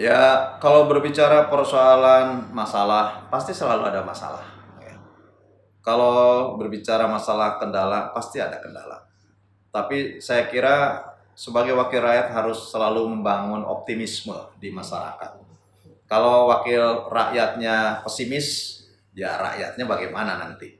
Ya, kalau berbicara persoalan masalah, pasti selalu ada masalah. Ya. Kalau berbicara masalah kendala, pasti ada kendala. Tapi saya kira sebagai wakil rakyat harus selalu membangun optimisme di masyarakat. Kalau wakil rakyatnya pesimis, ya rakyatnya bagaimana nanti?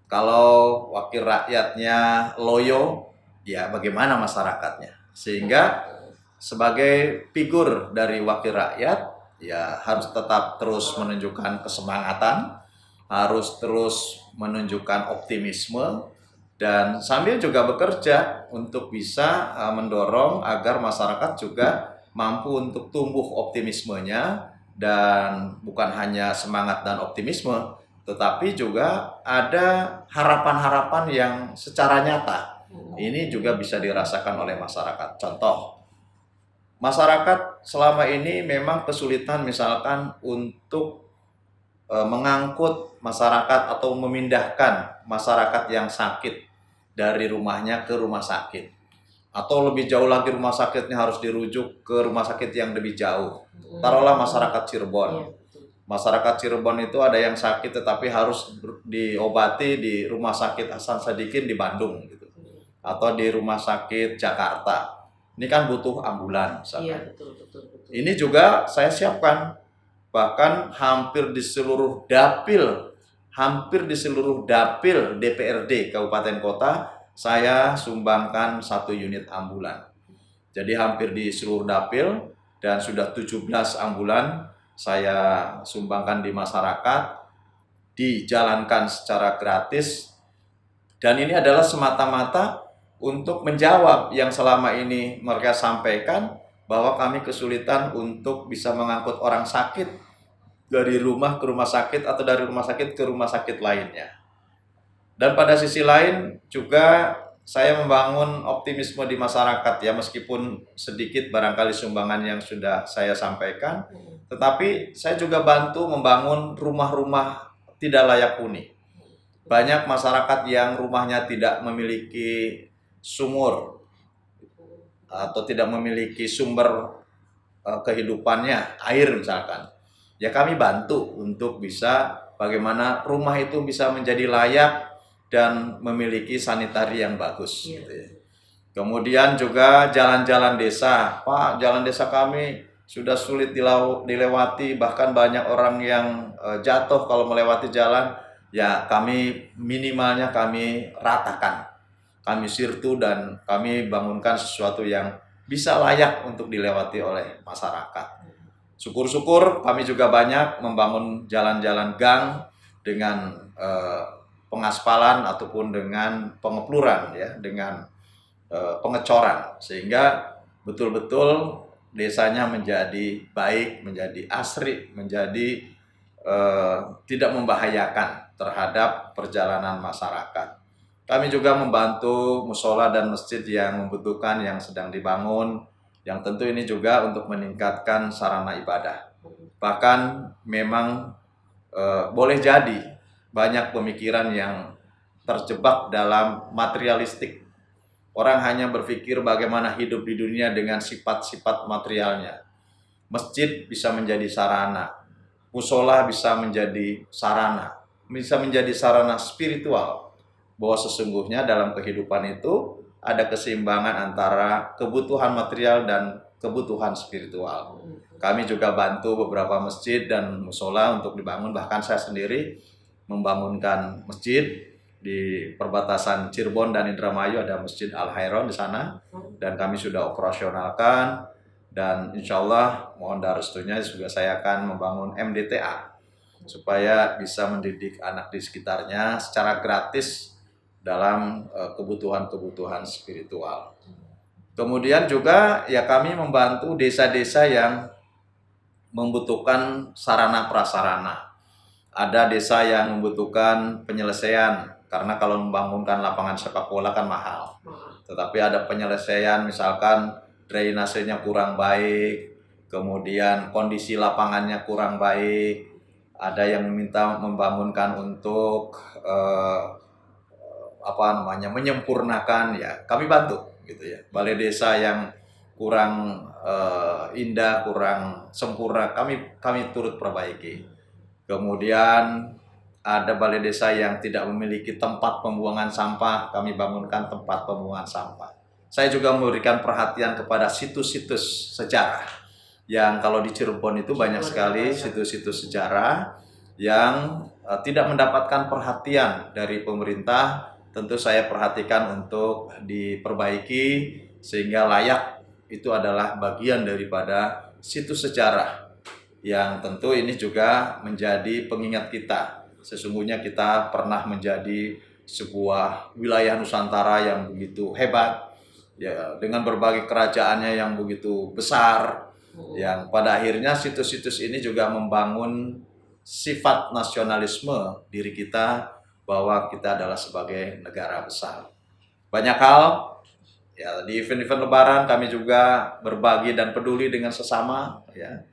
Kalau wakil rakyatnya loyo, ya bagaimana masyarakatnya? Sehingga sebagai figur dari wakil rakyat, ya harus tetap terus menunjukkan kesemangatan, harus terus menunjukkan optimisme, dan sambil juga bekerja untuk bisa mendorong agar masyarakat juga mampu untuk tumbuh optimismenya, dan bukan hanya semangat dan optimisme, tetapi juga ada harapan-harapan yang secara nyata ini juga bisa dirasakan oleh masyarakat. Contoh, masyarakat selama ini memang kesulitan misalkan untuk mengangkut masyarakat atau memindahkan masyarakat yang sakit dari rumahnya ke rumah sakit, atau lebih jauh lagi rumah sakitnya harus dirujuk ke rumah sakit yang lebih jauh. Taruhlah masyarakat Cirebon. Masyarakat Cirebon itu ada yang sakit tetapi harus diobati di rumah sakit Hasan Sadikin di Bandung gitu, atau di rumah sakit Jakarta. Ini kan butuh ambulan misalkan. Iya, betul. Ini juga saya siapkan, bahkan hampir di seluruh dapil DPRD Kabupaten Kota saya sumbangkan 1 unit ambulan. Jadi hampir di seluruh dapil, dan sudah 17 ambulan saya sumbangkan di masyarakat, dijalankan secara gratis. Dan ini adalah semata-mata untuk menjawab yang selama ini mereka sampaikan, bahwa kami kesulitan untuk bisa mengangkut orang sakit dari rumah ke rumah sakit atau dari rumah sakit ke rumah sakit lainnya. Dan pada sisi lain juga saya membangun optimisme di masyarakat, ya meskipun sedikit barangkali sumbangan yang sudah saya sampaikan, tetapi saya juga bantu membangun rumah-rumah tidak layak huni. Banyak masyarakat yang rumahnya tidak memiliki sumur atau tidak memiliki sumber kehidupannya, air misalkan. Ya kami bantu untuk bisa bagaimana rumah itu bisa menjadi layak dan memiliki sanitari yang bagus. Gitu ya. Kemudian juga jalan-jalan desa, Pak, jalan desa kami sudah sulit dilewati, bahkan banyak orang yang jatuh kalau melewati jalan. Ya kami minimalnya kami ratakan, kami sirtu, dan kami bangunkan sesuatu yang bisa layak untuk dilewati oleh masyarakat. Syukur-syukur kami juga banyak membangun jalan-jalan gang dengan pengaspalan ataupun dengan pengepluran, ya, dengan pengecoran, sehingga betul-betul desanya menjadi baik, menjadi asri, menjadi tidak membahayakan terhadap perjalanan masyarakat. Kami juga membantu musola dan masjid yang membutuhkan, yang sedang dibangun, yang tentu ini juga untuk meningkatkan sarana ibadah. Bahkan memang boleh jadi banyak pemikiran yang terjebak dalam materialistik. Orang hanya berpikir bagaimana hidup di dunia dengan sifat-sifat materialnya. Masjid bisa menjadi sarana, musola bisa menjadi sarana spiritual, bahwa sesungguhnya dalam kehidupan itu ada keseimbangan antara kebutuhan material dan kebutuhan spiritual. Kami juga bantu beberapa masjid dan musola untuk dibangun, bahkan saya sendiri membangunkan masjid di perbatasan Cirebon dan Indramayu, ada Masjid Al Khairon di sana, dan kami sudah operasionalkan, dan insya Allah mohon restunya juga saya akan membangun MDTA supaya bisa mendidik anak di sekitarnya secara gratis dalam kebutuhan-kebutuhan spiritual. Kemudian juga ya kami membantu desa-desa yang membutuhkan sarana prasarana. Ada desa yang membutuhkan penyelesaian, karena kalau membangunkan lapangan sepak bola kan mahal. Tetapi ada penyelesaian, misalkan drainasenya kurang baik, kemudian kondisi lapangannya kurang baik. Ada yang meminta membangunkan untuk menyempurnakan, ya kami bantu gitu ya. Balai desa yang kurang indah, kurang sempurna, kami turut perbaiki. Kemudian ada balai desa yang tidak memiliki tempat pembuangan sampah, kami bangunkan tempat pembuangan sampah. Saya juga memberikan perhatian kepada situs-situs sejarah, yang kalau di Cirebon itu banyak sekali situs-situs sejarah yang tidak mendapatkan perhatian dari pemerintah. Tentu saya perhatikan untuk diperbaiki sehingga layak, itu adalah bagian daripada situs sejarah yang tentu ini juga menjadi pengingat kita. Sesungguhnya kita pernah menjadi sebuah wilayah Nusantara yang begitu hebat, ya, dengan berbagai kerajaannya yang begitu besar, yang pada akhirnya situs-situs ini juga membangun sifat nasionalisme diri kita bahwa kita adalah sebagai negara besar. Banyak hal, ya, di event-event Lebaran kami juga berbagi dan peduli dengan sesama, ya.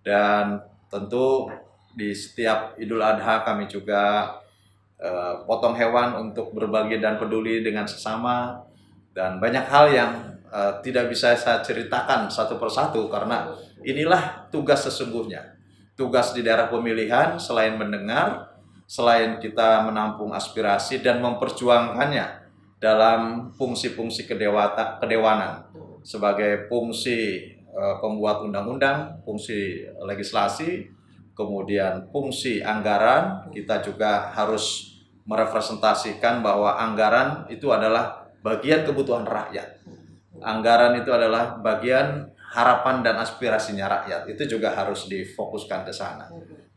Dan tentu di setiap Idul Adha kami juga potong hewan untuk berbagi dan peduli dengan sesama. Dan banyak hal yang tidak bisa saya ceritakan satu persatu karena inilah tugas sesungguhnya. Tugas di daerah pemilihan selain mendengar, selain kita menampung aspirasi dan memperjuangkannya dalam fungsi-fungsi kedewanan sebagai fungsi pembuat undang-undang, fungsi legislasi, kemudian fungsi anggaran, kita juga harus merepresentasikan bahwa anggaran itu adalah bagian kebutuhan rakyat. Anggaran itu adalah bagian harapan dan aspirasinya rakyat. Itu juga harus difokuskan ke sana.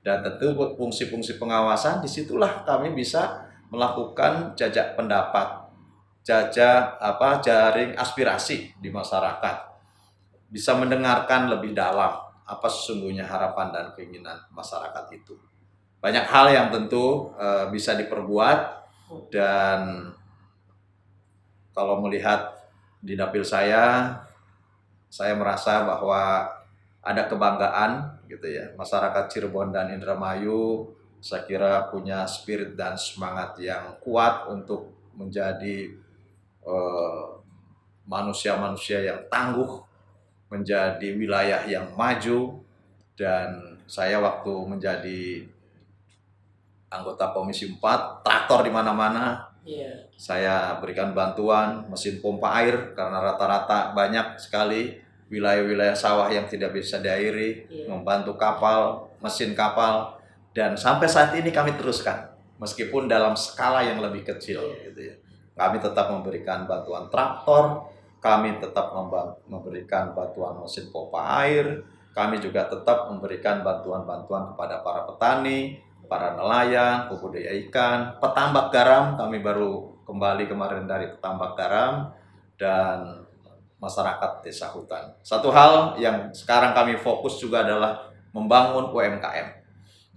Dan tentu fungsi-fungsi pengawasan, disitulah kami bisa melakukan jajak pendapat, jaring aspirasi di masyarakat. Bisa mendengarkan lebih dalam apa sesungguhnya harapan dan keinginan masyarakat itu. Banyak hal yang tentu bisa diperbuat, dan kalau melihat di dapil saya merasa bahwa ada kebanggaan gitu ya. Masyarakat Cirebon dan Indramayu saya kira punya spirit dan semangat yang kuat untuk menjadi manusia-manusia yang tangguh, menjadi wilayah yang maju. Dan saya waktu menjadi anggota Komisi 4, traktor di mana-mana. Saya berikan bantuan mesin pompa air karena rata-rata banyak sekali wilayah-wilayah sawah yang tidak bisa diairi, membantu kapal, mesin kapal, dan sampai saat ini kami teruskan meskipun dalam skala yang lebih kecil gitu ya. Kami tetap memberikan bantuan traktor, kami tetap memberikan bantuan mesin pompa air, kami juga tetap memberikan bantuan-bantuan kepada para petani, para nelayan, pembudidaya ikan, petambak garam. Kami baru kembali kemarin dari petambak garam, dan masyarakat desa hutan. Satu hal yang sekarang kami fokus juga adalah membangun UMKM.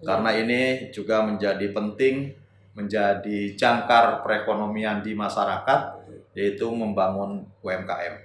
Karena ini juga menjadi penting, menjadi jangkar perekonomian di masyarakat, yaitu membangun UMKM.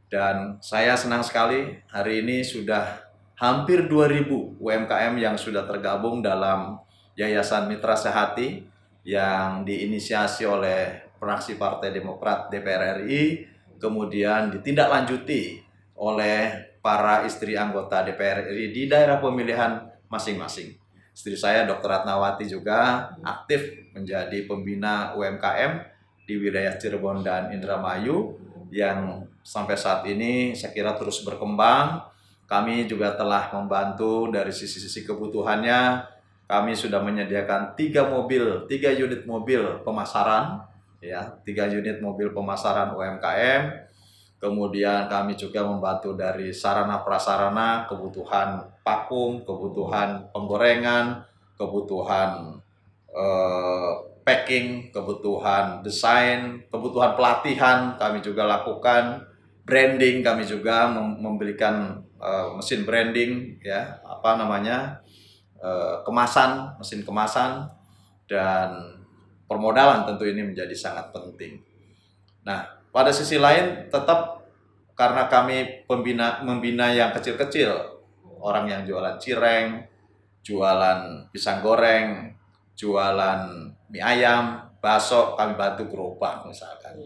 Dan saya senang sekali hari ini sudah hampir 2.000 UMKM yang sudah tergabung dalam Yayasan Mitra Sehati yang diinisiasi oleh fraksi Partai Demokrat DPR RI, kemudian ditindaklanjuti oleh para istri anggota DPR RI di daerah pemilihan masing-masing. Istri saya Dr. Ratnawati juga aktif menjadi pembina UMKM di wilayah Cirebon dan Indramayu yang sampai saat ini saya kira terus berkembang. Kami juga telah membantu dari sisi-sisi kebutuhannya. Kami sudah menyediakan 3 unit mobil pemasaran, ya, 3 unit mobil pemasaran UMKM. Kemudian kami juga membantu dari sarana prasarana, kebutuhan vakum, kebutuhan penggorengan, kebutuhan packing, kebutuhan desain, kebutuhan pelatihan kami juga lakukan. Branding kami juga memberikan mesin branding, ya, kemasan, mesin kemasan, dan permodalan tentu ini menjadi sangat penting. Nah, pada sisi lain tetap karena kami membina yang kecil-kecil, orang yang jualan cireng, jualan pisang goreng, jualan mie ayam, bakso, kami bantu gerobak misalkan.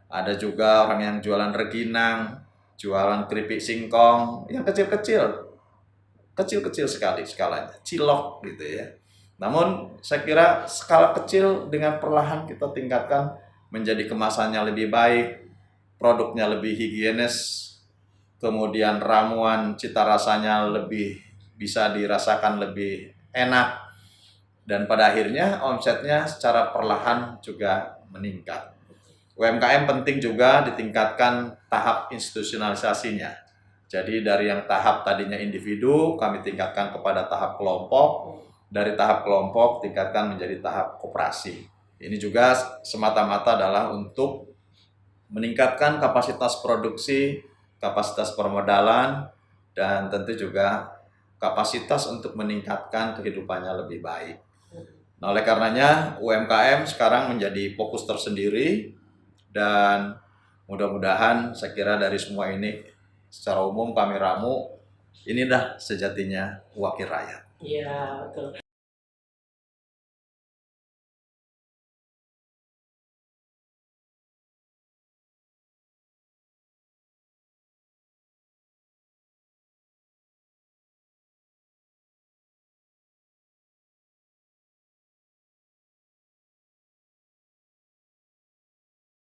Ada juga orang yang jualan rengginang, jualan keripik singkong yang kecil-kecil sekali skalanya, cilok gitu ya. Namun saya kira skala kecil dengan perlahan kita tingkatkan menjadi kemasannya lebih baik, produknya lebih higienis, kemudian ramuan cita rasanya lebih bisa dirasakan lebih enak, dan pada akhirnya omsetnya secara perlahan juga meningkat. UMKM penting juga ditingkatkan tahap institusionalisasinya. Jadi dari yang tahap tadinya individu, kami tingkatkan kepada tahap kelompok, dari tahap kelompok tingkatkan menjadi tahap koperasi. Ini juga semata-mata adalah untuk meningkatkan kapasitas produksi, kapasitas permodalan, dan tentu juga kapasitas untuk meningkatkan kehidupannya lebih baik. Nah, oleh karenanya UMKM sekarang menjadi fokus tersendiri, dan mudah-mudahan saya kira dari semua ini secara umum kami ramu, inilah sejatinya wakil rakyat. Iya, betul.